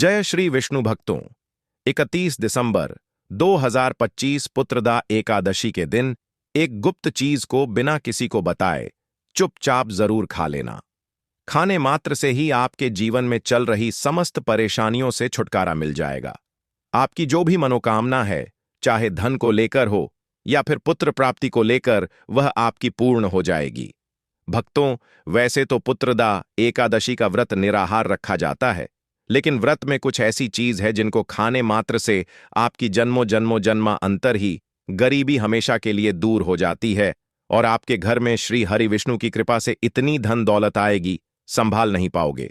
जय श्री विष्णु भक्तों। 31 दिसंबर 2025 पुत्रदा एकादशी के दिन एक गुप्त चीज को बिना किसी को बताए चुपचाप जरूर खा लेना। खाने मात्र से ही आपके जीवन में चल रही समस्त परेशानियों से छुटकारा मिल जाएगा। आपकी जो भी मनोकामना है, चाहे धन को लेकर हो या फिर पुत्र प्राप्ति को लेकर, वह आपकी पूर्ण हो जाएगी। भक्तों, वैसे तो पुत्रदा एकादशी का व्रत निराहार रखा जाता है, लेकिन व्रत में कुछ ऐसी चीज है जिनको खाने मात्र से आपकी जन्मों जन्मों जन्मा अंतर ही गरीबी हमेशा के लिए दूर हो जाती है और आपके घर में श्री हरि विष्णु की कृपा से इतनी धन दौलत आएगी, संभाल नहीं पाओगे।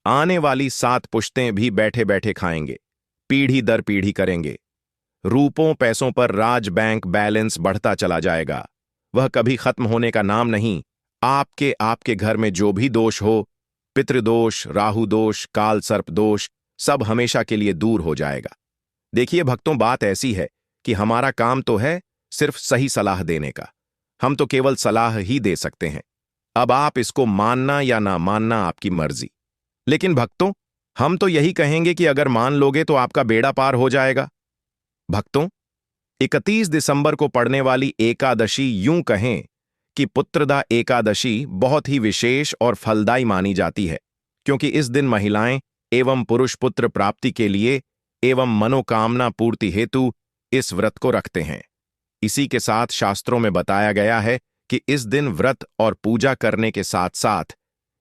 आने वाली 7 पुश्तें भी बैठे बैठे खाएंगे, पीढ़ी दर पीढ़ी करेंगे। रूपों पैसों पर राज बैंक बैलेंस बढ़ता चला जाएगा, वह कभी खत्म होने का नाम नहीं। आपके घर में जो भी दोष हो, पितृदोष, राहु दोष, काल सर्प दोष, सब हमेशा के लिए दूर हो जाएगा। देखिए भक्तों, बात ऐसी है कि हमारा काम तो है सिर्फ सही सलाह देने का। हम तो केवल सलाह ही दे सकते हैं। अब आप इसको मानना या ना मानना आपकी मर्जी। लेकिन भक्तों, हम तो यही कहेंगे कि अगर मान लोगे तो आपका बेड़ा पार हो जाएगा। भक्तों, 31 दिसंबर को पड़ने वाली एकादशी यूं कहें कि पुत्रदा एकादशी बहुत ही विशेष और फलदायी मानी जाती है, क्योंकि इस दिन महिलाएं एवं पुरुष पुत्र प्राप्ति के लिए एवं मनोकामना पूर्ति हेतु इस व्रत को रखते हैं। इसी के साथ शास्त्रों में बताया गया है कि इस दिन व्रत और पूजा करने के साथ साथ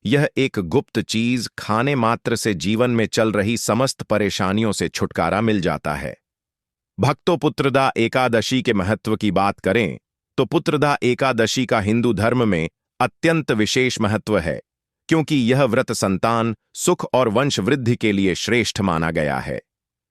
यह एक गुप्त चीज खाने मात्र से जीवन में चल रही समस्त परेशानियों से छुटकारा मिल जाता है। भक्तों, पुत्रदा एकादशी के महत्व की बात करें तो पुत्रदा एकादशी का हिंदू धर्म में अत्यंत विशेष महत्व है, क्योंकि यह व्रत संतान, सुख और वंश वृद्धि के लिए श्रेष्ठ माना गया है।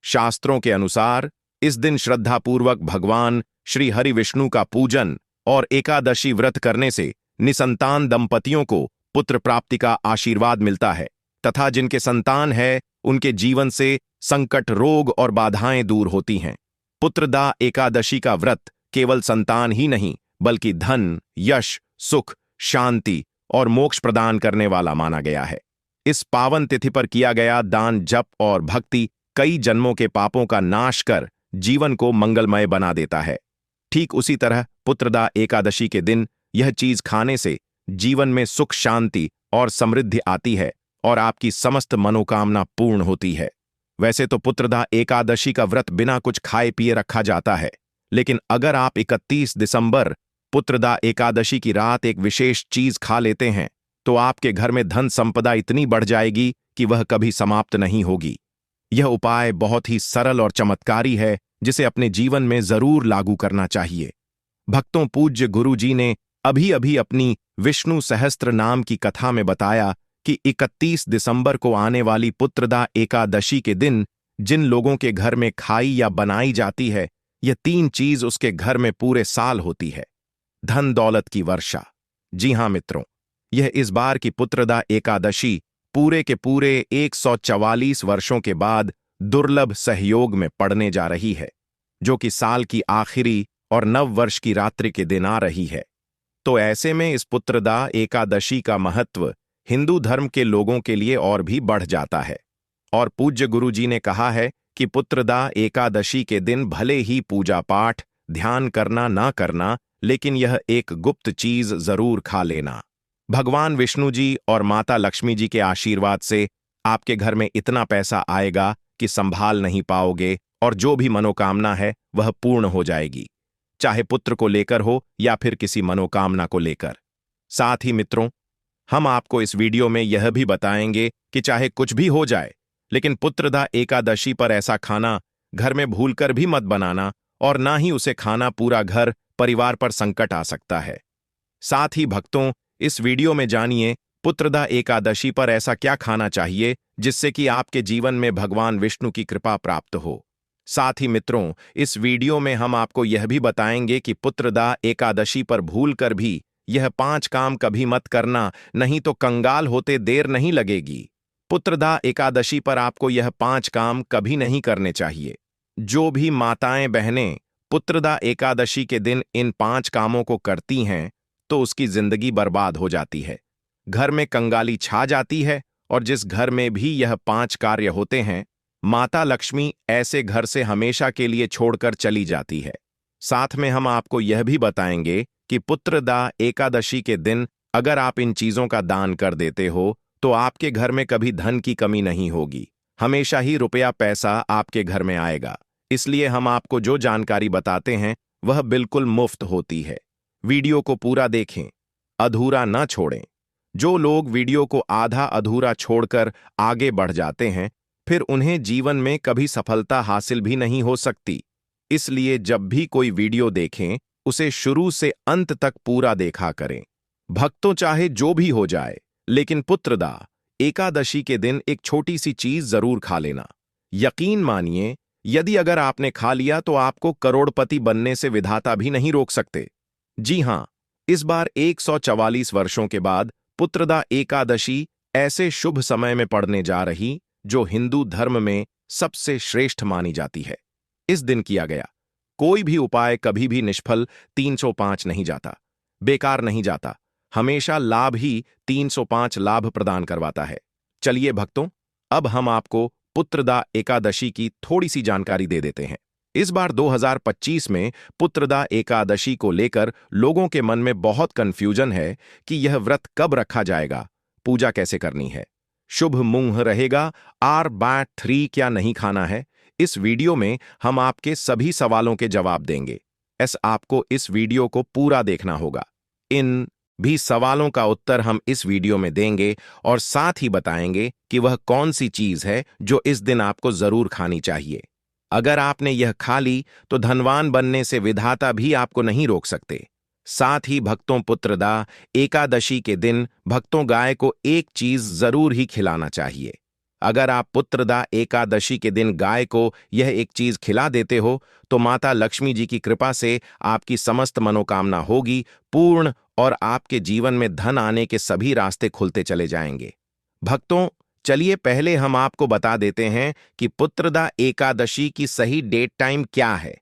शास्त्रों के अनुसार इस दिन श्रद्धापूर्वक भगवान श्री हरि विष्णु का पूजन और एकादशी व्रत करने से निसंतान दंपतियों को पुत्र प्राप्ति का आशीर्वाद मिलता है तथा जिनके संतान है उनके जीवन से संकट, रोग और बाधाएं दूर होती हैं। पुत्रदा एकादशी का व्रत केवल संतान ही नहीं बल्कि धन, यश, सुख, शांति और मोक्ष प्रदान करने वाला माना गया है। इस पावन तिथि पर किया गया दान, जप और भक्ति कई जन्मों के पापों का नाश कर जीवन को मंगलमय बना देता है। ठीक उसी तरह पुत्रदा एकादशी के दिन यह चीज खाने से जीवन में सुख, शांति और समृद्धि आती है और आपकी समस्त मनोकामना पूर्ण होती है। वैसे तो पुत्रदा एकादशी का व्रत बिना कुछ खाए पिए रखा जाता है, लेकिन अगर आप 31 दिसंबर पुत्रदा एकादशी की रात एक विशेष चीज खा लेते हैं तो आपके घर में धन संपदा इतनी बढ़ जाएगी कि वह कभी समाप्त नहीं होगी। यह उपाय बहुत ही सरल और चमत्कारी है, जिसे अपने जीवन में जरूर लागू करना चाहिए। भक्तों, पूज्य गुरु जी ने अभी अभी अपनी विष्णु सहस्त्र नाम की कथा में बताया कि 31 दिसंबर को आने वाली पुत्रदा एकादशी के दिन जिन लोगों के घर में खाई या बनाई जाती है, यह 3 चीज उसके घर में पूरे साल होती है। धन दौलत की वर्षा। जी हां मित्रों, यह इस बार की पुत्रदा एकादशी पूरे के पूरे 144 वर्षों के बाद दुर्लभ सहयोग में पड़ने जा रही है, जो कि साल की आखिरी और नव वर्ष की रात्रि के दिन आ रही है। तो ऐसे में इस पुत्रदा एकादशी का महत्व हिंदू धर्म के लोगों के लिए और भी बढ़ जाता है। और पूज्य गुरु जी ने कहा है कि पुत्रदा एकादशी के दिन भले ही पूजा पाठ, ध्यान करना ना करना, लेकिन यह एक गुप्त चीज जरूर खा लेना। भगवान विष्णु जी और माता लक्ष्मी जी के आशीर्वाद से आपके घर में इतना पैसा आएगा कि संभाल नहीं पाओगे और जो भी मनोकामना है वह पूर्ण हो जाएगी, चाहे पुत्र को लेकर हो या फिर किसी मनोकामना को लेकर। साथ ही मित्रों, हम आपको इस वीडियो में यह भी बताएंगे कि चाहे कुछ भी हो जाए, लेकिन पुत्रदा एकादशी पर ऐसा खाना घर में भूलकर भी मत बनाना और ना ही उसे खाना पूरा घर परिवार पर संकट आ सकता है। साथ ही भक्तों, इस वीडियो में जानिए पुत्रदा एकादशी पर ऐसा क्या खाना चाहिए जिससे कि आपके जीवन में भगवान विष्णु की कृपा प्राप्त हो। साथ ही मित्रों, इस वीडियो में हम आपको यह भी बताएंगे कि पुत्रदा एकादशी पर भूलकर भी यह 5 काम कभी मत करना, नहीं तो कंगाल होते देर नहीं लगेगी। पुत्रदा एकादशी पर आपको यह 5 काम कभी नहीं करने चाहिए। जो भी माताएं बहनें पुत्रदा एकादशी के दिन इन 5 कामों को करती हैं तो उसकी जिंदगी बर्बाद हो जाती है, घर में कंगाली छा जाती है और जिस घर में भी यह 5 कार्य होते हैं माता लक्ष्मी ऐसे घर से हमेशा के लिए छोड़कर चली जाती है। साथ में हम आपको यह भी बताएंगे कि पुत्रदा एकादशी के दिन अगर आप इन चीजों का दान कर देते हो तो आपके घर में कभी धन की कमी नहीं होगी, हमेशा ही रुपया पैसा आपके घर में आएगा। इसलिए हम आपको जो जानकारी बताते हैं वह बिल्कुल मुफ्त होती है। वीडियो को पूरा देखें, अधूरा न छोड़ें। जो लोग वीडियो को आधा अधूरा छोड़कर आगे बढ़ जाते हैं फिर उन्हें जीवन में कभी सफलता हासिल भी नहीं हो सकती। इसलिए जब भी कोई वीडियो देखें उसे शुरू से अंत तक पूरा देखा करें। भक्तों, चाहे जो भी हो जाए लेकिन पुत्रदा एकादशी के दिन एक छोटी सी चीज जरूर खा लेना। यकीन मानिए, यदि अगर आपने खा लिया तो आपको करोड़पति बनने से विधाता भी नहीं रोक सकते। जी हां, इस बार 144 वर्षों के बाद पुत्रदा एकादशी ऐसे शुभ समय में पड़ने जा रही जो हिंदू धर्म में सबसे श्रेष्ठ मानी जाती है। इस दिन किया गया कोई भी उपाय कभी भी निष्फल 305 नहीं जाता, बेकार नहीं जाता, हमेशा लाभ ही 305 लाभ प्रदान करवाता है। चलिए भक्तों, अब हम आपको पुत्रदा एकादशी की थोड़ी सी जानकारी दे देते हैं। इस बार 2025 में पुत्रदा एकादशी को लेकर लोगों के मन में बहुत कंफ्यूजन है कि यह व्रत कब रखा जाएगा, पूजा कैसे करनी है, शुभ मुहूर्त रहेगा, R/3 क्या नहीं खाना है। इस वीडियो में हम आपके सभी सवालों के जवाब देंगे। आपको इस वीडियो को पूरा देखना होगा। इन भी सवालों का उत्तर हम इस वीडियो में देंगे और साथ ही बताएंगे कि वह कौन सी चीज है जो इस दिन आपको जरूर खानी चाहिए। अगर आपने यह खा ली तो धनवान बनने से विधाता भी आपको नहीं रोक सकते। साथ ही भक्तों, पुत्रदा एकादशी के दिन भक्तों गाय को एक चीज जरूर ही खिलाना चाहिए। अगर आप पुत्रदा एकादशी के दिन गाय को यह एक चीज खिला देते हो तो माता लक्ष्मी जी की कृपा से आपकी समस्त मनोकामना होगी पूर्ण और आपके जीवन में धन आने के सभी रास्ते खुलते चले जाएंगे। भक्तों, चलिए पहले हम आपको बता देते हैं कि पुत्रदा एकादशी की सही डेट टाइम क्या है।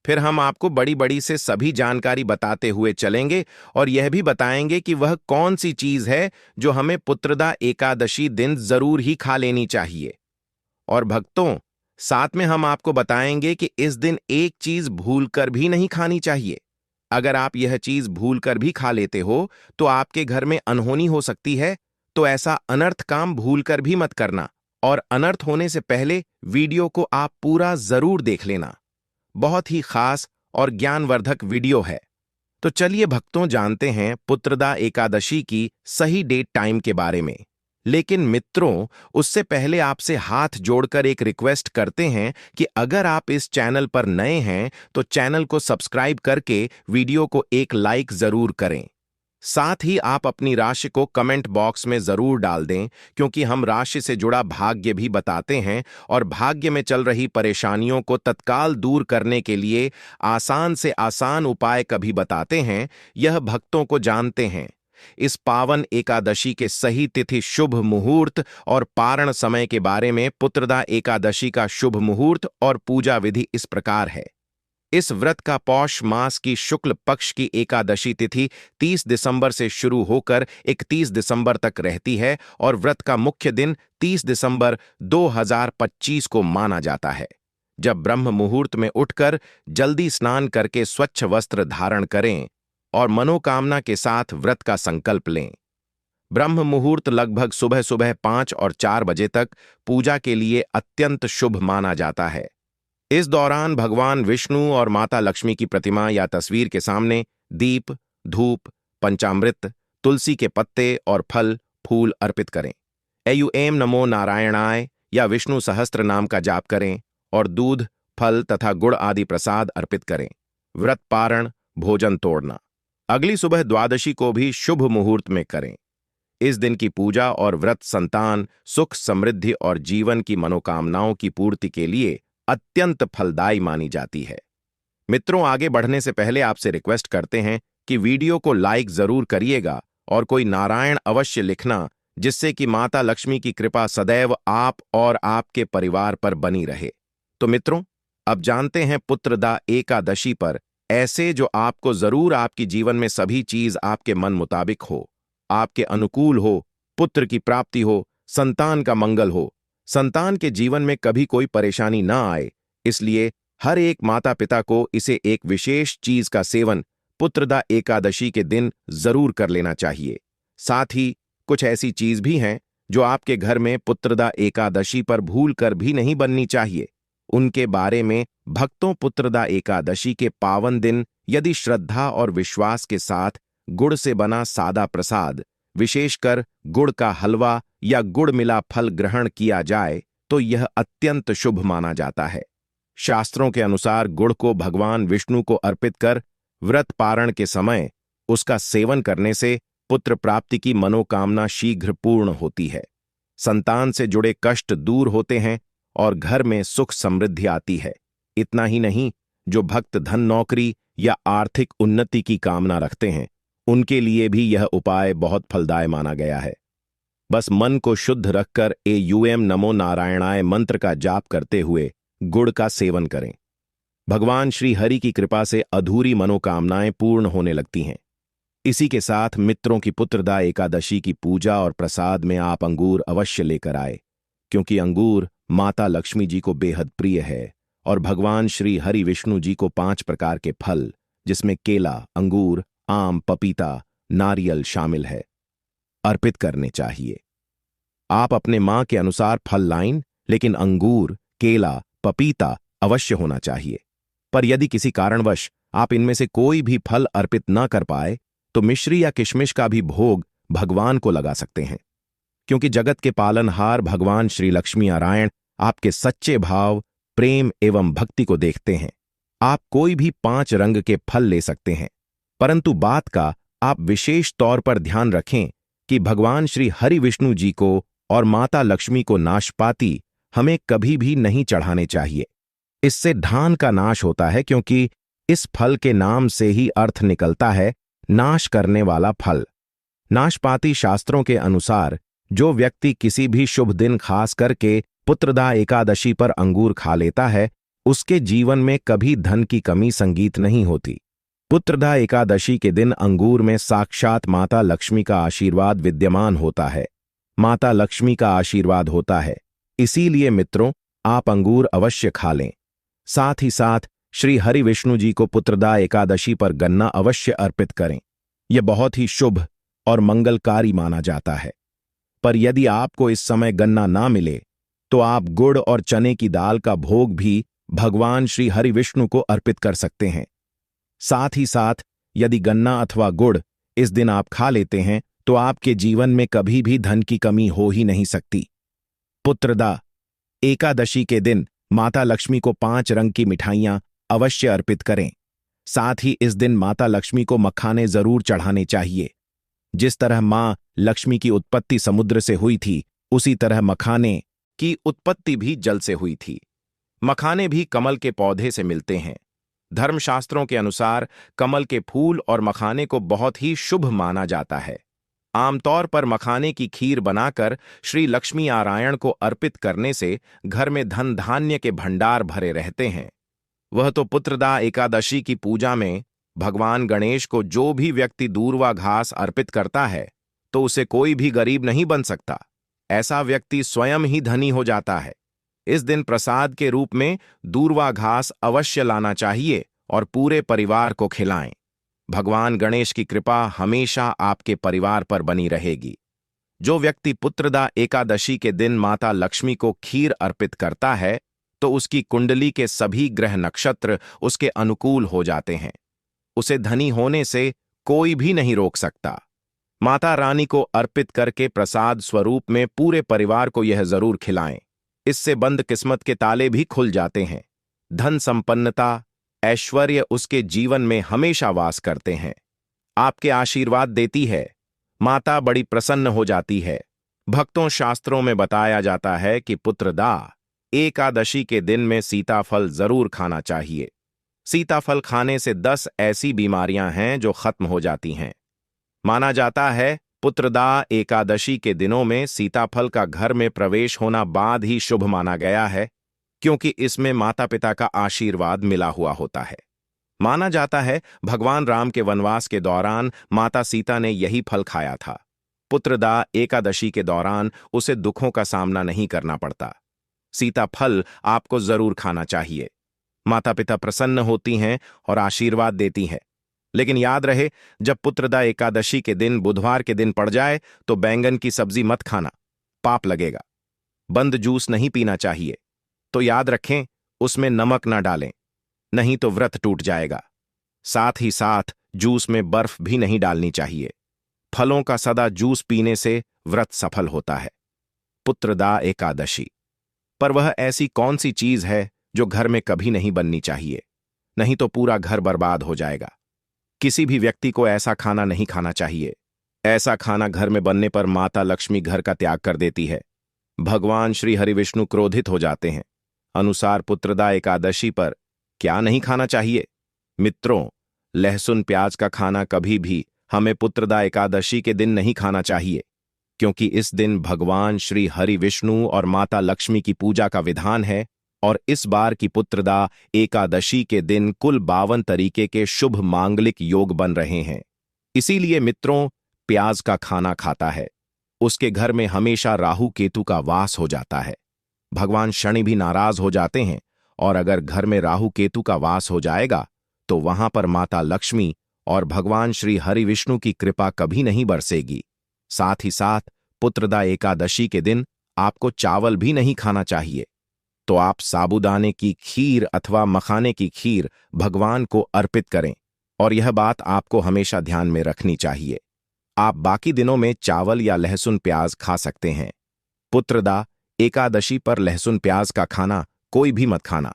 फिर हम आपको बड़ी बड़ी से सभी जानकारी बताते हुए चलेंगे और यह भी बताएंगे कि वह कौन सी चीज है जो हमें पुत्रदा एकादशी दिन जरूर ही खा लेनी चाहिए। और भक्तों, साथ में हम आपको बताएंगे कि इस दिन एक चीज भूलकर भी नहीं खानी चाहिए। अगर आप यह चीज भूलकर भी खा लेते हो तो आपके घर में अनहोनी हो सकती है, तो ऐसा अनर्थ काम भूलकर भी मत करना और अनर्थ होने से पहले वीडियो को आप पूरा जरूर देख लेना। बहुत ही खास और ज्ञानवर्धक वीडियो है। तो चलिए भक्तों, जानते हैं पुत्रदा एकादशी की सही डेट टाइम के बारे में। लेकिन मित्रों, उससे पहले आपसे हाथ जोड़कर एक रिक्वेस्ट करते हैं कि अगर आप इस चैनल पर नए हैं तो चैनल को सब्सक्राइब करके वीडियो को एक लाइक जरूर करें। साथ ही आप अपनी राशि को कमेंट बॉक्स में जरूर डाल दें, क्योंकि हम राशि से जुड़ा भाग्य भी बताते हैं और भाग्य में चल रही परेशानियों को तत्काल दूर करने के लिए आसान से आसान उपाय कभी बताते हैं। यह भक्तों को जानते हैं। इस पावन एकादशी के सही तिथि, शुभ मुहूर्त और पारण समय के बारे में पुत्रदा एकादशी का शुभ मुहूर्त और पूजा विधि इस प्रकार है। इस व्रत का पौष मास की शुक्ल पक्ष की एकादशी तिथि 30 दिसंबर से शुरू होकर 31 दिसंबर तक रहती है और व्रत का मुख्य दिन 30 दिसंबर 2025 को माना जाता है, जब ब्रह्म मुहूर्त में उठकर जल्दी स्नान करके स्वच्छ वस्त्र धारण करें और मनोकामना के साथ व्रत का संकल्प लें। ब्रह्म मुहूर्त लगभग सुबह सुबह 5 और 4 बजे तक पूजा के लिए अत्यंत शुभ माना जाता है। इस दौरान भगवान विष्णु और माता लक्ष्मी की प्रतिमा या तस्वीर के सामने दीप, धूप, पंचामृत, तुलसी के पत्ते और फल फूल अर्पित करें। एम नमो नारायणाय या विष्णु सहस्त्र नाम का जाप करें और दूध, फल तथा गुड़ आदि प्रसाद अर्पित करें। व्रत पारण, भोजन तोड़ना अगली सुबह द्वादशी को भी शुभ मुहूर्त में करें। इस दिन की पूजा और व्रत संतान, सुख, समृद्धि और जीवन की मनोकामनाओं की पूर्ति के लिए अत्यंत फलदायी मानी जाती है। मित्रों, आगे बढ़ने से पहले आपसे रिक्वेस्ट करते हैं कि वीडियो को लाइक जरूर करिएगा और कोई नारायण अवश्य लिखना, जिससे कि माता लक्ष्मी की कृपा सदैव आप और आपके परिवार पर बनी रहे। तो मित्रों, अब जानते हैं पुत्रदा एकादशी पर ऐसे जो आपको जरूर आपकी जीवन में सभी चीज आपके मन मुताबिक हो, आपके अनुकूल हो, पुत्र की प्राप्ति हो, संतान का मंगल हो, संतान के जीवन में कभी कोई परेशानी न आए, इसलिए हर एक माता पिता को इसे एक विशेष चीज का सेवन पुत्रदा एकादशी के दिन जरूर कर लेना चाहिए। साथ ही कुछ ऐसी चीज भी हैं जो आपके घर में पुत्रदा एकादशी पर भूल कर भी नहीं बननी चाहिए। उनके बारे में भक्तों पुत्रदा एकादशी के पावन दिन यदि श्रद्धा और विश्वास के साथ गुड़ से बना सादा प्रसाद, विशेषकर गुड़ का हलवा या गुड़ मिला फल ग्रहण किया जाए तो यह अत्यंत शुभ माना जाता है। शास्त्रों के अनुसार गुड़ को भगवान विष्णु को अर्पित कर व्रत पारण के समय उसका सेवन करने से पुत्र प्राप्ति की मनोकामना शीघ्र पूर्ण होती है, संतान से जुड़े कष्ट दूर होते हैं और घर में सुख समृद्धि आती है। इतना ही नहीं, जो भक्त धन नौकरी या आर्थिक उन्नति की कामना रखते हैं उनके लिए भी यह उपाय बहुत फलदायी माना गया है। बस मन को शुद्ध रखकर एयूएम नमो नारायणाय मंत्र का जाप करते हुए गुड़ का सेवन करें। भगवान श्री हरि की कृपा से अधूरी मनोकामनाएं पूर्ण होने लगती हैं। इसी के साथ मित्रों की पुत्रदा एकादशी की पूजा और प्रसाद में आप अंगूर अवश्य लेकर आए, क्योंकि अंगूर माता लक्ष्मी जी को बेहद प्रिय है और भगवान श्री हरि विष्णु जी को 5 प्रकार के फल, जिसमें केला, अंगूर, आम, पपीता, नारियल शामिल है, अर्पित करने चाहिए। आप अपने मां के अनुसार फल लाइन, लेकिन अंगूर, केला, पपीता अवश्य होना चाहिए। पर यदि किसी कारणवश आप इनमें से कोई भी फल अर्पित न कर पाए तो मिश्री या किशमिश का भी भोग भगवान को लगा सकते हैं, क्योंकि जगत के पालनहार भगवान श्री लक्ष्मी नारायण आपके सच्चे भाव, प्रेम एवं भक्ति को देखते हैं। आप कोई भी 5 रंग के फल ले सकते हैं, परंतु बात का आप विशेष तौर पर ध्यान रखें कि भगवान श्री हरि विष्णु जी को और माता लक्ष्मी को नाशपाती हमें कभी भी नहीं चढ़ाने चाहिए। इससे धान का नाश होता है, क्योंकि इस फल के नाम से ही अर्थ निकलता है नाश करने वाला फल। नाशपाती शास्त्रों के अनुसार जो व्यक्ति किसी भी शुभ दिन खास करके पुत्रदा एकादशी पर अंगूर खा लेता है उसके जीवन में कभी धन की कमी संगीत नहीं होती। पुत्रदा एकादशी के दिन अंगूर में साक्षात माता लक्ष्मी का आशीर्वाद विद्यमान होता है, माता लक्ष्मी का आशीर्वाद होता है। इसीलिए मित्रों, आप अंगूर अवश्य खा लें। साथ ही साथ श्री हरि विष्णु जी को पुत्रदा एकादशी पर गन्ना अवश्य अर्पित करें। यह बहुत ही शुभ और मंगलकारी माना जाता है। पर यदि आपको इस समय गन्ना ना मिले तो आप गुड़ और चने की दाल का भोग भी भगवान श्री हरि विष्णु को अर्पित कर सकते हैं। साथ ही साथ यदि गन्ना अथवा गुड़ इस दिन आप खा लेते हैं तो आपके जीवन में कभी भी धन की कमी हो ही नहीं सकती। पुत्रदा एकादशी के दिन माता लक्ष्मी को 5 रंग की मिठाइयां अवश्य अर्पित करें। साथ ही इस दिन माता लक्ष्मी को मखाने जरूर चढ़ाने चाहिए। जिस तरह मां लक्ष्मी की उत्पत्ति समुद्र से हुई थी, उसी तरह मखाने की उत्पत्ति भी जल से हुई थी। मखाने भी कमल के पौधे से मिलते हैं। धर्मशास्त्रों के अनुसार कमल के फूल और मखाने को बहुत ही शुभ माना जाता है। आमतौर पर मखाने की खीर बनाकर श्री लक्ष्मी नारायण को अर्पित करने से घर में धन धान्य के भंडार भरे रहते हैं। वह तो पुत्रदा एकादशी की पूजा में भगवान गणेश को जो भी व्यक्ति दूर्वा घास अर्पित करता है तो उसे कोई भी गरीब नहीं बन सकता। ऐसा व्यक्ति स्वयं ही धनी हो जाता है। इस दिन प्रसाद के रूप में दूर्वा घास अवश्य लाना चाहिए और पूरे परिवार को खिलाएं। भगवान गणेश की कृपा हमेशा आपके परिवार पर बनी रहेगी। जो व्यक्ति पुत्रदा एकादशी के दिन माता लक्ष्मी को खीर अर्पित करता है तो उसकी कुंडली के सभी ग्रह नक्षत्र उसके अनुकूल हो जाते हैं। उसे धनी होने से कोई भी नहीं रोक सकता। माता रानी को अर्पित करके प्रसाद स्वरूप में पूरे परिवार को यह जरूर खिलाएं। इससे बंद किस्मत के ताले भी खुल जाते हैं। धन संपन्नता, ऐश्वर्य उसके जीवन में हमेशा वास करते हैं। आपके आशीर्वाद देती है। माता बड़ी प्रसन्न हो जाती है। भक्तों, शास्त्रों में बताया जाता है कि पुत्रदा एकादशी के दिन में सीताफल जरूर खाना चाहिए। सीताफल खाने से 10 ऐसी बीमारियां हैं जो खत्म हो जाती हैं। माना जाता है पुत्रदा एकादशी के दिनों में सीताफल का घर में प्रवेश होना बाद ही शुभ माना गया है, क्योंकि इसमें माता पिता का आशीर्वाद मिला हुआ होता है। माना जाता है भगवान राम के वनवास के दौरान माता सीता ने यही फल खाया था। पुत्रदा एकादशी के दौरान उसे दुखों का सामना नहीं करना पड़ता। सीताफल आपको जरूर खाना चाहिए। माता पिता प्रसन्न होती हैं और आशीर्वाद देती हैं। लेकिन याद रहे, जब पुत्रदा एकादशी के दिन बुधवार के दिन पड़ जाए तो बैंगन की सब्जी मत खाना, पाप लगेगा। बंद जूस नहीं पीना चाहिए, तो याद रखें उसमें नमक ना डालें, नहीं तो व्रत टूट जाएगा। साथ ही साथ जूस में बर्फ भी नहीं डालनी चाहिए। फलों का सदा जूस पीने से व्रत सफल होता है। पुत्रदा एकादशी पर वह ऐसी कौन सी चीज है जो घर में कभी नहीं बननी चाहिए, नहीं तो पूरा घर बर्बाद हो जाएगा। किसी भी व्यक्ति को ऐसा खाना नहीं खाना चाहिए। ऐसा खाना घर में बनने पर माता लक्ष्मी घर का त्याग कर देती है। भगवान श्री हरिविष्णु क्रोधित हो जाते हैं। अनुसार पुत्रदा एकादशी पर क्या नहीं खाना चाहिए? मित्रों, लहसुन प्याज का खाना कभी भी हमें पुत्रदा एकादशी के दिन नहीं खाना चाहिए, क्योंकि इस दिन भगवान श्री हरि विष्णु और माता लक्ष्मी की पूजा का विधान है और इस बार की पुत्रदा एकादशी के दिन कुल 52 तरीके के शुभ मांगलिक योग बन रहे हैं। इसीलिए मित्रों, प्याज का खाना खाता है उसके घर में हमेशा राहु केतु का वास हो जाता है। भगवान शनि भी नाराज हो जाते हैं और अगर घर में राहु केतु का वास हो जाएगा तो वहां पर माता लक्ष्मी और भगवान श्री हरि विष्णु की कृपा कभी नहीं बरसेगी। साथ ही साथ पुत्रदा एकादशी के दिन आपको चावल भी नहीं खाना चाहिए। तो आप साबूदाने की खीर अथवा मखाने की खीर भगवान को अर्पित करें और यह बात आपको हमेशा ध्यान में रखनी चाहिए। आप बाकी दिनों में चावल या लहसुन प्याज खा सकते हैं। पुत्रदा एकादशी पर लहसुन प्याज का खाना कोई भी मत खाना।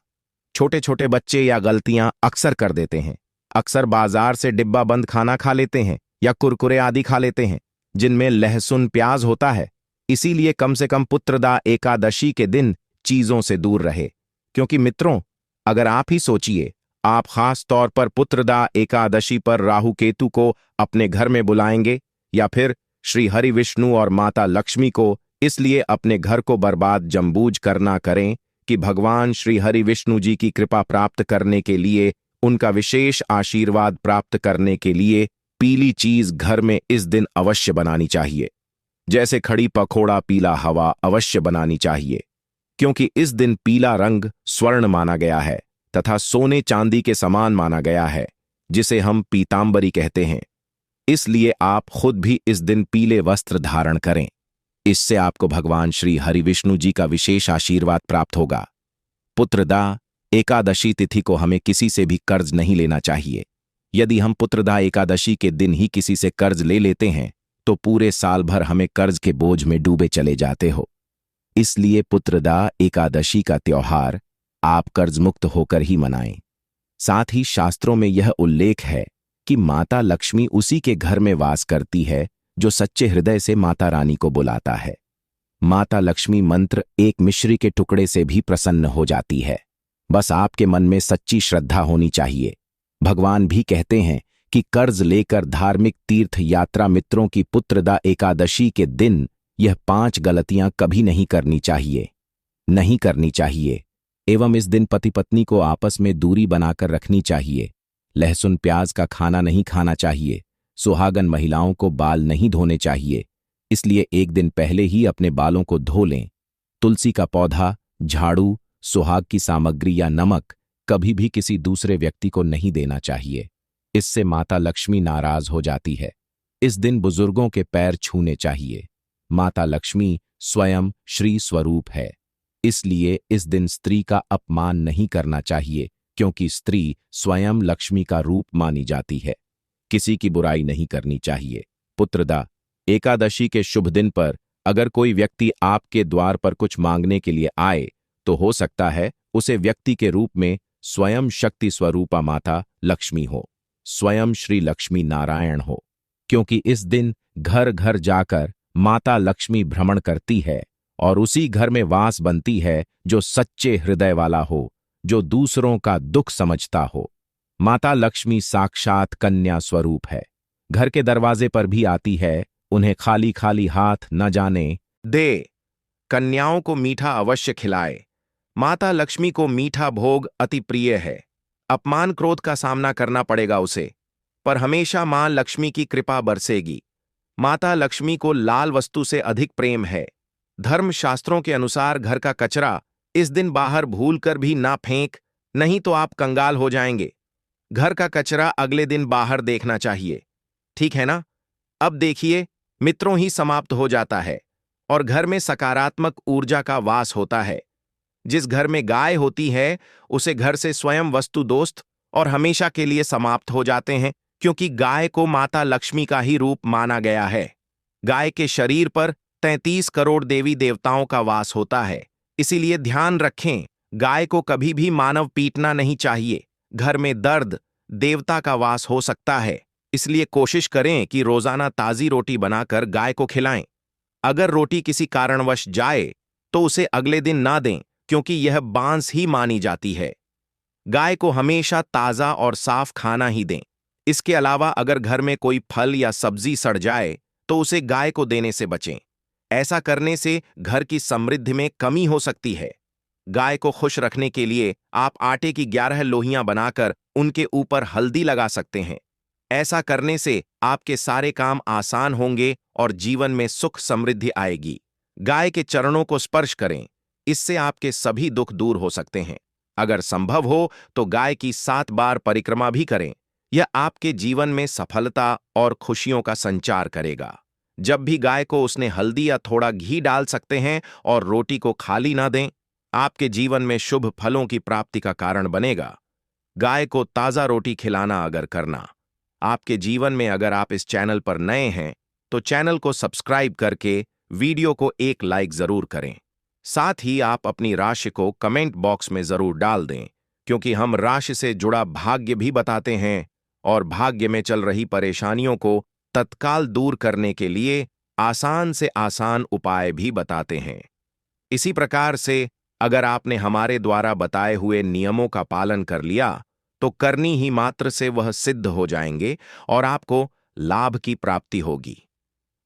छोटे छोटे बच्चे या गलतियां अक्सर कर देते हैं। अक्सर बाजार से डिब्बा बंद खाना खा लेते हैं या कुरकुरे आदि खा लेते हैं जिनमें लहसुन प्याज होता है। इसीलिए कम से कम पुत्रदा एकादशी के दिन चीजों से दूर रहे। क्योंकि मित्रों, अगर आप ही सोचिए, आप खास तौर पर पुत्रदा एकादशी पर राहु केतु को अपने घर में बुलाएंगे या फिर श्री हरि विष्णु और माता लक्ष्मी को इसलिए अपने घर को बर्बाद जम्बूज करना करें कि भगवान श्री हरि विष्णु जी की कृपा प्राप्त करने के लिए, उनका विशेष आशीर्वाद प्राप्त करने के लिए पीली चीज घर में इस दिन अवश्य बनानी चाहिए। जैसे खड़ी पकोड़ा पीला हवा अवश्य बनानी चाहिए, क्योंकि इस दिन पीला रंग स्वर्ण माना गया है तथा सोने चांदी के समान माना गया है, जिसे हम पीतांबरी कहते हैं। इसलिए आप खुद भी इस दिन पीले वस्त्र धारण करें। इससे आपको भगवान श्री हरि विष्णु जी का विशेष आशीर्वाद प्राप्त होगा। पुत्रदा एकादशी तिथि को हमें किसी से भी कर्ज नहीं लेना चाहिए। यदि हम पुत्रदा एकादशी के दिन ही किसी से कर्ज ले लेते हैं तो पूरे साल भर हमें कर्ज के बोझ में डूबे चले जाते हो। इसलिए पुत्रदा एकादशी का त्योहार आप कर्ज मुक्त होकर ही मनाएं। साथ ही शास्त्रों में यह उल्लेख है कि माता लक्ष्मी उसी के घर में वास करती है जो सच्चे हृदय से माता रानी को बुलाता है। माता लक्ष्मी मंत्र एक मिश्री के टुकड़े से भी प्रसन्न हो जाती है। बस आपके मन में सच्ची श्रद्धा होनी चाहिए। भगवान भी कहते हैं कि कर्ज लेकर धार्मिक तीर्थ यात्रा मित्रों की पुत्रदा एकादशी के दिन यह 5 गलतियां कभी नहीं करनी चाहिए एवं इस दिन पति पत्नी को आपस में दूरी बनाकर रखनी चाहिए। लहसुन प्याज का खाना नहीं खाना चाहिए। सुहागन महिलाओं को बाल नहीं धोने चाहिए, इसलिए एक दिन पहले ही अपने बालों को धो लें। तुलसी का पौधा, झाड़ू, सुहाग की सामग्री या नमक कभी भी किसी दूसरे व्यक्ति को नहीं देना चाहिए। इससे माता लक्ष्मी नाराज हो जाती है। इस दिन बुजुर्गों के पैर छूने चाहिए। माता लक्ष्मी स्वयं श्री स्वरूप है, इसलिए इस दिन स्त्री का अपमान नहीं करना चाहिए, क्योंकि स्त्री स्वयं लक्ष्मी का रूप मानी जाती है। किसी की बुराई नहीं करनी चाहिए। पुत्रदा एकादशी के शुभ दिन पर अगर कोई व्यक्ति आपके द्वार पर कुछ मांगने के लिए आए तो हो सकता है उसे व्यक्ति के रूप में स्वयं शक्ति स्वरूपा माता लक्ष्मी हो, स्वयं श्री लक्ष्मी नारायण हो, क्योंकि इस दिन घर घर जाकर माता लक्ष्मी भ्रमण करती है और उसी घर में वास बनती है जो सच्चे हृदय वाला हो, जो दूसरों का दुख समझता हो। माता लक्ष्मी साक्षात कन्या स्वरूप है। घर के दरवाजे पर भी आती है, उन्हें खाली खाली हाथ न जाने दे। कन्याओं को मीठा अवश्य खिलाए। माता लक्ष्मी को मीठा भोग अति प्रिय है। अपमान क्रोध का सामना करना पड़ेगा उसे, पर हमेशा मां लक्ष्मी की कृपा बरसेगी। माता लक्ष्मी को लाल वस्तु से अधिक प्रेम है। धर्मशास्त्रों के अनुसार घर का कचरा इस दिन बाहर भूलकर भी ना फेंक, नहीं तो आप कंगाल हो जाएंगे। घर का कचरा अगले दिन बाहर देखना चाहिए, ठीक है ना? अब देखिए, मित्रों ही समाप्त हो जाता है और घर में सकारात्मक ऊर्जा का वास होता है। जिस घर में गाय होती है, उसे घर से स्वयं वस्तु दोस्त और हमेशा के लिए समाप्त हो जाते हैं, क्योंकि गाय को माता लक्ष्मी का ही रूप माना गया है। गाय के शरीर पर 33 करोड़ देवी देवताओं का वास होता है। इसीलिए ध्यान रखें, गाय को कभी भी मानव पीटना नहीं चाहिए। घर में दर्द, देवता का वास हो सकता है, इसलिए कोशिश करें कि रोजाना ताजी रोटी बनाकर गाय को खिलाएं। अगर रोटी किसी कारणवश जाए तो उसे अगले दिन ना दें, क्योंकि यह बांस ही मानी जाती है। गाय को हमेशा ताजा और साफ खाना ही दें। इसके अलावा अगर घर में कोई फल या सब्जी सड़ जाए तो उसे गाय को देने से बचें। ऐसा करने से घर की समृद्धि में कमी हो सकती है। गाय को खुश रखने के लिए आप आटे की 11 लोहियां बनाकर उनके ऊपर हल्दी लगा सकते हैं। ऐसा करने से आपके सारे काम आसान होंगे और जीवन में सुख समृद्धि आएगी। गाय के चरणों को स्पर्श करें, इससे आपके सभी दुख दूर हो सकते हैं। अगर संभव हो तो गाय की 7 बार परिक्रमा भी करें। यह आपके जीवन में सफलता और खुशियों का संचार करेगा। जब भी गाय को उसने हल्दी या थोड़ा घी डाल सकते हैं और रोटी को खाली ना दें, आपके जीवन में शुभ फलों की प्राप्ति का कारण बनेगा। गाय को ताजा रोटी खिलाना अगर करना आपके जीवन में, अगर आप इस चैनल पर नए हैं तो चैनल को सब्सक्राइब करके वीडियो को एक लाइक जरूर करें। साथ ही आप अपनी राशि को कमेंट बॉक्स में जरूर डाल दें, क्योंकि हम राशि से जुड़ा भाग्य भी बताते हैं और भाग्य में चल रही परेशानियों को तत्काल दूर करने के लिए आसान से आसान उपाय भी बताते हैं। इसी प्रकार से अगर आपने हमारे द्वारा बताए हुए नियमों का पालन कर लिया तो करनी ही मात्र से वह सिद्ध हो जाएंगे और आपको लाभ की प्राप्ति होगी।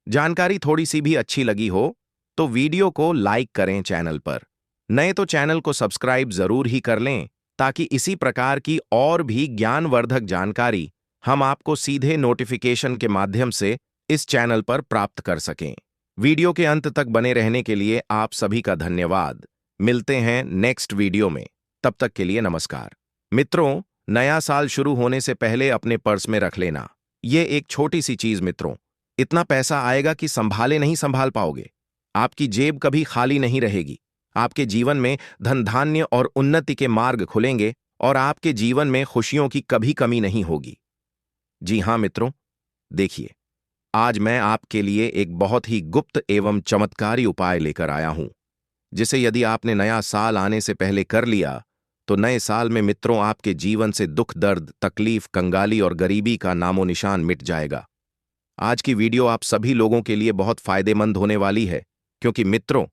जानकारी थोड़ी सी भी अच्छी लगी हो तो वीडियो को लाइक करें। चैनल पर नए तो चैनल को सब्सक्राइब जरूर ही कर लें, ताकि इसी प्रकार की और भी ज्ञानवर्धक जानकारी हम आपको सीधे नोटिफिकेशन के माध्यम से इस चैनल पर प्राप्त कर सकें। वीडियो के अंत तक बने रहने के लिए आप सभी का धन्यवाद। मिलते हैं नेक्स्ट वीडियो में, तब तक के लिए नमस्कार। मित्रों, नया साल शुरू होने से पहले अपने पर्स में रख लेना ये एक छोटी सी चीज मित्रों, इतना पैसा आएगा कि संभाले नहीं संभाल पाओगे। आपकी जेब कभी खाली नहीं रहेगी। आपके जीवन में धन धान्य और उन्नति के मार्ग खुलेंगे और आपके जीवन में खुशियों की कभी कमी नहीं होगी। जी हां मित्रों, देखिए, आज मैं आपके लिए एक बहुत ही गुप्त एवं चमत्कारी उपाय लेकर आया हूं, जिसे यदि आपने नया साल आने से पहले कर लिया तो नए साल में मित्रों आपके जीवन से दुख, दर्द, तकलीफ, कंगाली और गरीबी का नामो निशान मिट जाएगा। आज की वीडियो आप सभी लोगों के लिए बहुत फायदेमंद होने वाली है, क्योंकि मित्रों,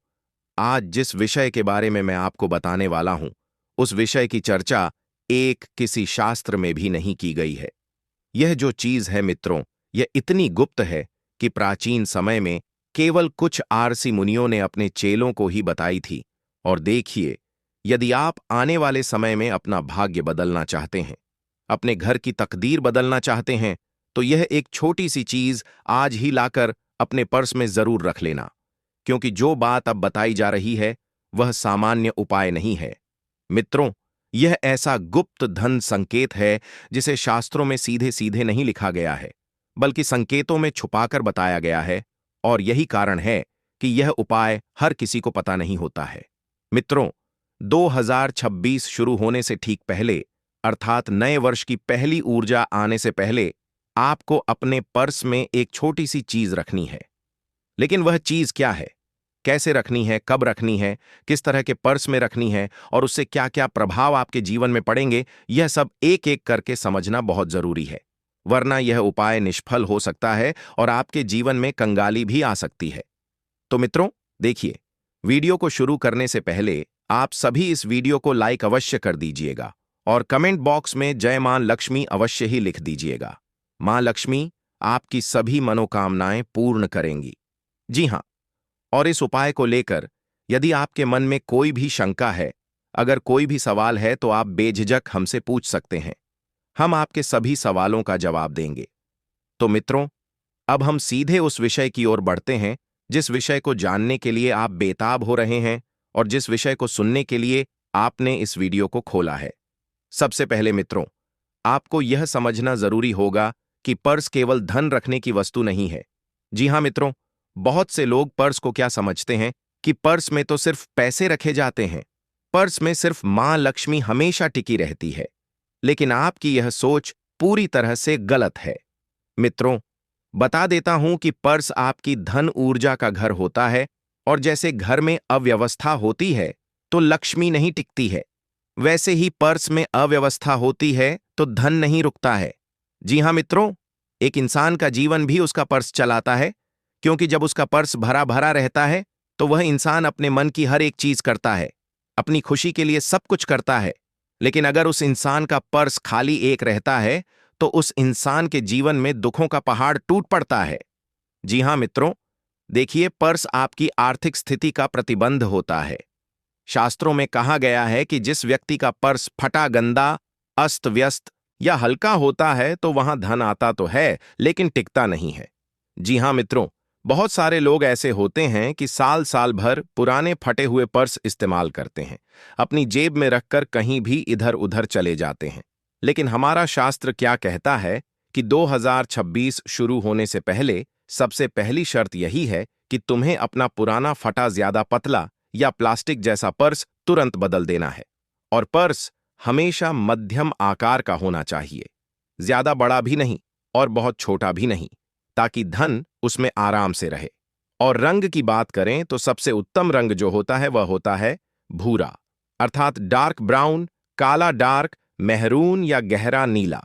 आज जिस विषय के बारे में मैं आपको बताने वाला हूं, उस विषय की चर्चा एक किसी शास्त्र में भी नहीं की गई है। यह जो चीज है मित्रों, यह इतनी गुप्त है कि प्राचीन समय में केवल कुछ आरसी मुनियों ने अपने चेलों को ही बताई थी। और देखिए, यदि आप आने वाले समय में अपना भाग्य बदलना चाहते हैं, अपने घर की तकदीर बदलना चाहते हैं, तो यह एक छोटी सी चीज आज ही लाकर अपने पर्स में जरूर रख लेना, क्योंकि जो बात अब बताई जा रही है वह सामान्य उपाय नहीं है। मित्रों, यह ऐसा गुप्त धन संकेत है जिसे शास्त्रों में सीधे सीधे नहीं लिखा गया है, बल्कि संकेतों में छुपाकर बताया गया है। और यही कारण है कि यह उपाय हर किसी को पता नहीं होता है। मित्रों, 2026 शुरू होने से ठीक पहले, अर्थात नए वर्ष की पहली ऊर्जा आने से पहले, आपको अपने पर्स में एक छोटी सी चीज रखनी है। लेकिन वह चीज क्या है, कैसे रखनी है, कब रखनी है, किस तरह के पर्स में रखनी है और उससे क्या क्या प्रभाव आपके जीवन में पड़ेंगे, यह सब एक एक करके समझना बहुत जरूरी है। वरना यह उपाय निष्फल हो सकता है और आपके जीवन में कंगाली भी आ सकती है। तो मित्रों, देखिए, वीडियो को शुरू करने से पहले आप सभी इस वीडियो को लाइक अवश्य कर दीजिएगा और कमेंट बॉक्स में जय मां लक्ष्मी अवश्य ही लिख दीजिएगा। मां लक्ष्मी आपकी सभी मनोकामनाएं पूर्ण करेंगी। जी हां, और इस उपाय को लेकर यदि आपके मन में कोई भी शंका है, अगर कोई भी सवाल है, तो आप बेझिझक हमसे पूछ सकते हैं। हम आपके सभी सवालों का जवाब देंगे। तो मित्रों, अब हम सीधे उस विषय की ओर बढ़ते हैं जिस विषय को जानने के लिए आप बेताब हो रहे हैं और जिस विषय को सुनने के लिए आपने इस वीडियो को खोला है। सबसे पहले मित्रों, आपको यह समझना जरूरी होगा कि पर्स केवल धन रखने की वस्तु नहीं है। जी हां मित्रों, बहुत से लोग पर्स को क्या समझते हैं कि पर्स में तो सिर्फ पैसे रखे जाते हैं, पर्स में सिर्फ मां लक्ष्मी हमेशा टिकी रहती है। लेकिन आपकी यह सोच पूरी तरह से गलत है। मित्रों, बता देता हूं कि पर्स आपकी धन ऊर्जा का घर होता है और जैसे घर में अव्यवस्था होती है तो लक्ष्मी नहीं टिकती है, वैसे ही पर्स में अव्यवस्था होती है तो धन नहीं रुकता है। जी हां मित्रों, एक इंसान का जीवन भी उसका पर्स चलाता है, क्योंकि जब उसका पर्स भरा भरा रहता है तो वह इंसान अपने मन की हर एक चीज करता है, अपनी खुशी के लिए सब कुछ करता है। लेकिन अगर उस इंसान का पर्स खाली एक रहता है तो उस इंसान के जीवन में दुखों का पहाड़ टूट पड़ता है। जी हां मित्रों, देखिए, पर्स आपकी आर्थिक स्थिति का प्रतिबंध होता है। शास्त्रों में कहा गया है कि जिस व्यक्ति का पर्स फटा, गंदा, अस्त व्यस्त या हल्का होता है तो वहां धन आता तो है लेकिन टिकता नहीं है। जी हां मित्रों, बहुत सारे लोग ऐसे होते हैं कि साल साल भर पुराने फटे हुए पर्स इस्तेमाल करते हैं, अपनी जेब में रखकर कहीं भी इधर उधर चले जाते हैं। लेकिन हमारा शास्त्र क्या कहता है कि 2026 शुरू होने से पहले सबसे पहली शर्त यही है कि तुम्हें अपना पुराना फटा, ज्यादा पतला या प्लास्टिक जैसा पर्स तुरंत बदल देना है। और पर्स हमेशा मध्यम आकार का होना चाहिए, ज्यादा बड़ा भी नहीं और बहुत छोटा भी नहीं, ताकि धन उसमें आराम से रहे। और रंग की बात करें तो सबसे उत्तम रंग जो होता है वह होता है भूरा, अर्थात डार्क ब्राउन, काला डार्क, मेहरून या गहरा नीला।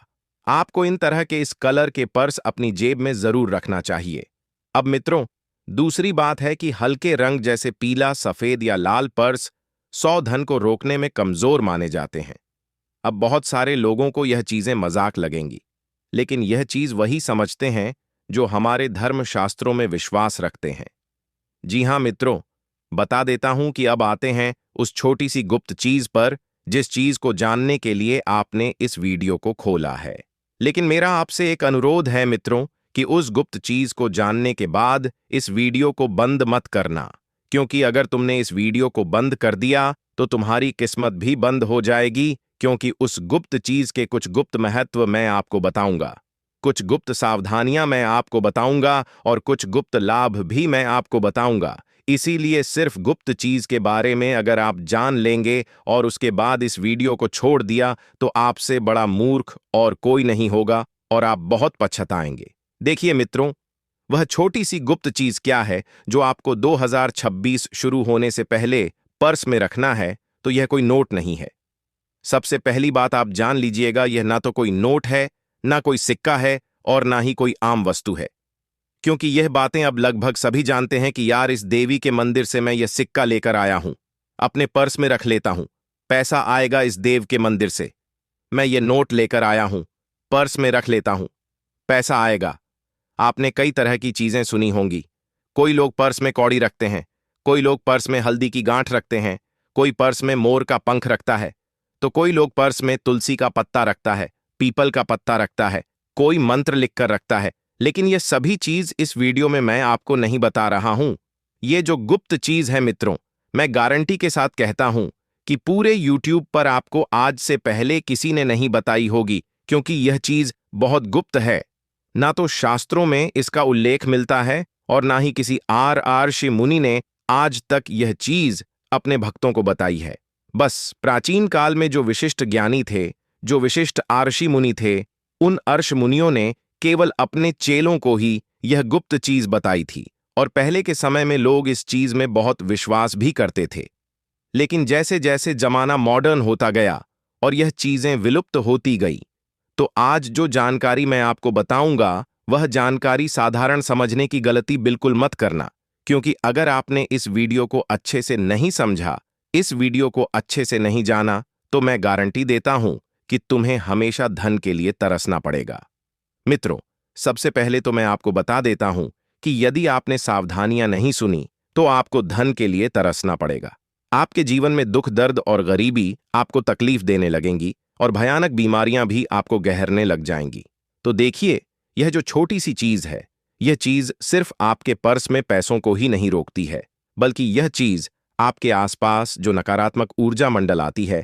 आपको इन तरह के इस कलर के पर्स अपनी जेब में जरूर रखना चाहिए। अब मित्रों, दूसरी बात है कि हल्के रंग जैसे पीला, सफेद या लाल पर्स 100 धन को रोकने में कमजोर माने जाते हैं। अब बहुत सारे लोगों को यह चीजें मजाक लगेंगी, लेकिन यह चीज वही समझते हैं जो हमारे धर्म शास्त्रों में विश्वास रखते हैं। जी हां मित्रों, बता देता हूं कि अब आते हैं उस छोटी सी गुप्त चीज पर जिस चीज को जानने के लिए आपने इस वीडियो को खोला है। लेकिन मेरा आपसे एक अनुरोध है मित्रों कि उस गुप्त चीज को जानने के बाद इस वीडियो को बंद मत करना, क्योंकि अगर तुमने इस वीडियो को बंद कर दिया तो तुम्हारी किस्मत भी बंद हो जाएगी, क्योंकि उस गुप्त चीज के कुछ गुप्त महत्व मैं आपको बताऊंगा, कुछ गुप्त सावधानियां मैं आपको बताऊंगा और कुछ गुप्त लाभ भी मैं आपको बताऊंगा। इसीलिए सिर्फ गुप्त चीज के बारे में अगर आप जान लेंगे और उसके बाद इस वीडियो को छोड़ दिया तो आपसे बड़ा मूर्ख और कोई नहीं होगा और आप बहुत पछताएंगे। देखिए मित्रों, वह छोटी सी गुप्त चीज क्या है जो आपको 2026 शुरू होने से पहले पर्स में रखना है। तो यह कोई नोट नहीं है। सबसे पहली बात आप जान लीजिएगा, यह ना तो कोई नोट है, ना कोई सिक्का है और ना ही कोई आम वस्तु है। क्योंकि यह बातें अब लगभग सभी जानते हैं कि यार, इस देवी के मंदिर से मैं यह सिक्का लेकर आया हूं, अपने पर्स में रख लेता हूं, पैसा आएगा इस देव के मंदिर से। मैं ये नोट लेकर आया हूं, पर्स में रख लेता हूं, पैसा आएगा। आपने कई तरह की चीजें सुनी होंगी। कोई लोग पर्स में कौड़ी रखते हैं, कोई लोग पर्स में हल्दी की गांठ रखते हैं, कोई पर्स में मोर का पंख रखता है, तो कोई लोग पर्स में तुलसी का पत्ता रखता है, पीपल का पत्ता रखता है, कोई मंत्र लिखकर रखता है। लेकिन ये सभी चीज इस वीडियो में मैं आपको नहीं बता रहा हूं। ये जो गुप्त चीज है मित्रों, मैं गारंटी के साथ कहता हूं कि पूरे YouTube पर आपको आज से पहले किसी ने नहीं बताई होगी, क्योंकि यह चीज बहुत गुप्त है। ना तो शास्त्रों में इसका उल्लेख मिलता है और ना ही किसी ऋषि मुनि ने आज तक यह चीज अपने भक्तों को बताई है। बस प्राचीन काल में जो विशिष्ट ज्ञानी थे, जो विशिष्ट ऋषि मुनि थे, उन ऋषि मुनियों ने केवल अपने चेलों को ही यह गुप्त चीज बताई थी और पहले के समय में लोग इस चीज में बहुत विश्वास भी करते थे। लेकिन जैसे जैसे जमाना मॉडर्न होता गया और यह चीजें विलुप्त होती गई, तो आज जो जानकारी मैं आपको बताऊंगा वह जानकारी साधारण समझने की गलती बिल्कुल मत करना, क्योंकि अगर आपने इस वीडियो को अच्छे से नहीं समझा, इस वीडियो को अच्छे से नहीं जाना, तो मैं गारंटी देता हूं कि तुम्हें हमेशा धन के लिए तरसना पड़ेगा। मित्रों, सबसे पहले तो मैं आपको बता देता हूं कि यदि आपने सावधानियां नहीं सुनी तो आपको धन के लिए तरसना पड़ेगा। आपके जीवन में दुख, दर्द और गरीबी आपको तकलीफ देने लगेंगी और भयानक बीमारियां भी आपको गहरने लग जाएंगी। तो देखिए, यह जो छोटी सी चीज है, यह चीज सिर्फ आपके पर्स में पैसों को ही नहीं रोकती है, बल्कि यह चीज आपके आसपास जो नकारात्मक ऊर्जा मंडल आती है,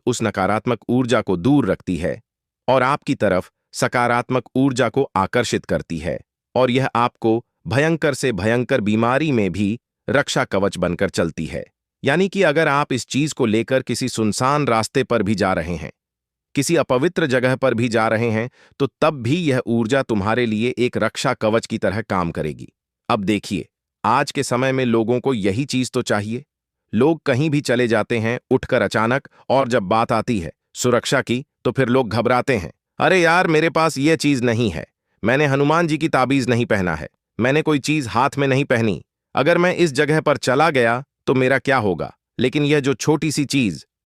उस नकारात्मक ऊर्जा को दूर रखती है और आपकी तरफ सकारात्मक ऊर्जा को आकर्षित करती है। और यह आपको भयंकर से भयंकर बीमारी में भी रक्षा कवच बनकर चलती है। यानी कि अगर आप इस चीज को लेकर किसी सुनसान रास्ते पर भी जा रहे हैं, किसी अपवित्र जगह पर भी जा रहे हैं, तो तब भी यह ऊर्जा तुम्हारे लिए एक रक्षा कवच की तरह काम करेगी। अब देखिए, आज के समय में लोगों को यही चीज तो चाहिए। लोग कहीं भी चले जाते हैं उठकर अचानक, और जब बात आती है सुरक्षा की तो फिर लोग घबराते हैं। अरे यार, मेरे पास यह चीज नहीं है, मैंने हनुमान जी की ताबीज नहीं पहना है, मैंने कोई चीज हाथ में नहीं पहनी, अगर मैं इस जगह पर चला गया तो मेरा क्या होगा। लेकिन यह जो छोटी सी चीज